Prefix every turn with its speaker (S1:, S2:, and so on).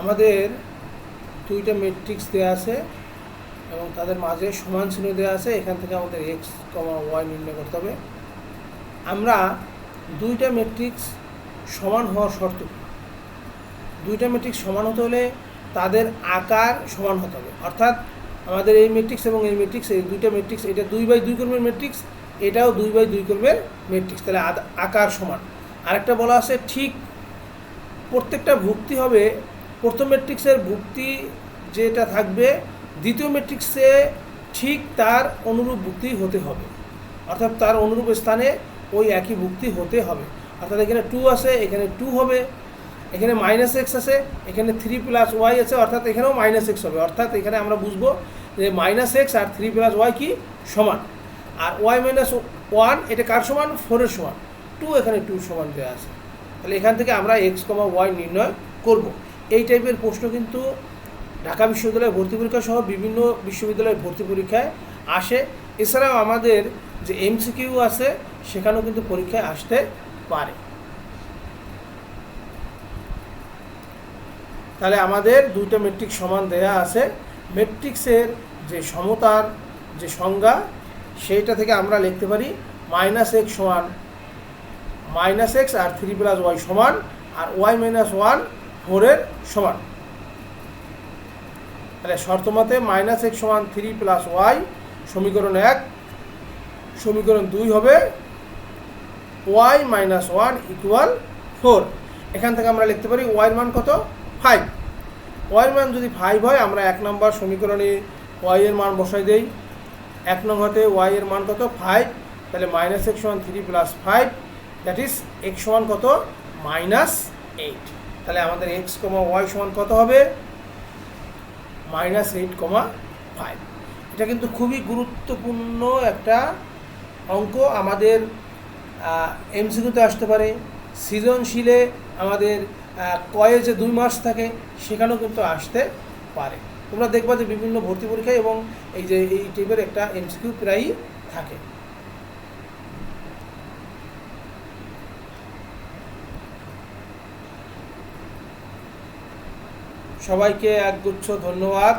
S1: আমাদের দুইটা ম্যাট্রিক্স দেওয়া আছে এবং তাদের মাঝে সমান চিহ্ন দেওয়া আছে। এখান থেকে আমাদের এক্স কমা ওয়াই নির্ণয় করতে হবে। আমরা দুইটা ম্যাট্রিক্স সমান হওয়ার শর্ত, দুইটা ম্যাট্রিক্স সমান হতে হলে তাদের আকার সমান হতে হবে। অর্থাৎ আমাদের এই ম্যাট্রিক্স এবং এই ম্যাট্রিক্স, এই দুইটা ম্যাট্রিক্স, এটা 2/2 ক্রমের ম্যাট্রিক্স, এটাও 2/2 ক্রমের ম্যাট্রিক্স, তাহলে আকার সমান। আরেকটা বলা আছে ঠিক প্রত্যেকটা ভুক্তি হবে, প্রথম ম্যাট্রিক্সের ভুক্তি যেটা থাকবে দ্বিতীয় ম্যাট্রিক্সে ঠিক তার অনুরূপ ভুক্তি হতে হবে, অর্থাৎ তার অনুরূপ স্থানে ওই একই ভুক্তি হতে হবে। অর্থাৎ এখানে 2 আছে, এখানে 2 হবে, এখানে -x আছে, এখানে 3 + y আছে, অর্থাৎ এখানেও -x হবে। অর্থাৎ এখানে আমরা বুঝবো যে -x আর 3 + y কি সমান, আর y - 1 এটা কার সমান? 4 এর সমান। 2 এখানে 2 সমান দেওয়া আছে, তাহলে এখান থেকে আমরা x, y নির্ণয় করব। এই টাইপের প্রশ্ন কিন্তু ঢাকা বিশ্ববিদ্যালয় ভর্তি পরীক্ষা সহ বিভিন্ন বিশ্ববিদ্যালয়ের ভর্তি পরীক্ষায় আসে। এছাড়াও আমাদের যে MCQ আছে সেখানেও কিন্তু পরীক্ষায় আসতে পারে। তাহলে আমাদের দুইটা ম্যাট্রিক্স সমান দেয়া আছে। ম্যাট্রিক্সের যে সমতার যে সংজ্ঞা সেইটা থেকে আমরা লিখতে পারি -x সমান -x আর 3 + y সমান, আর y - 1 4 এর সমান। তাহলে শর্তমতে -x সমান 3 + y, সমীকরণ 1। সমীকরণ 2 হবে y - 1 = 4। এখান থেকে আমরা লিখতে পারি y এর মান কত? 5। y এর মান যদি 5 হয়, আমরা 1 নম্বর সমীকরণে y এর মান বসাই দেই। 1 নং হতে y এর মান কত? 5। তাহলে -x সমান 3 + 5, দ্যাট ইজ x সমান কত? -8। তাহলে আমাদের x, y সমান কত হবে? -8,5। এটা কিন্তু খুবই গুরুত্বপূর্ণ একটা অঙ্ক। আমাদের MCQতে আসতে পারে, সৃজনশীলে আমাদের কয়ে যে 2 মাস থাকে সেখানেও কিন্তু আসতে পারে। তোমরা দেখবা যে বিভিন্ন ভর্তি পরীক্ষায় এবং এই যে এই টাইপের একটা MCQ প্রায়ই থাকে। সবাইকে একগুচ্ছ ধন্যবাদ।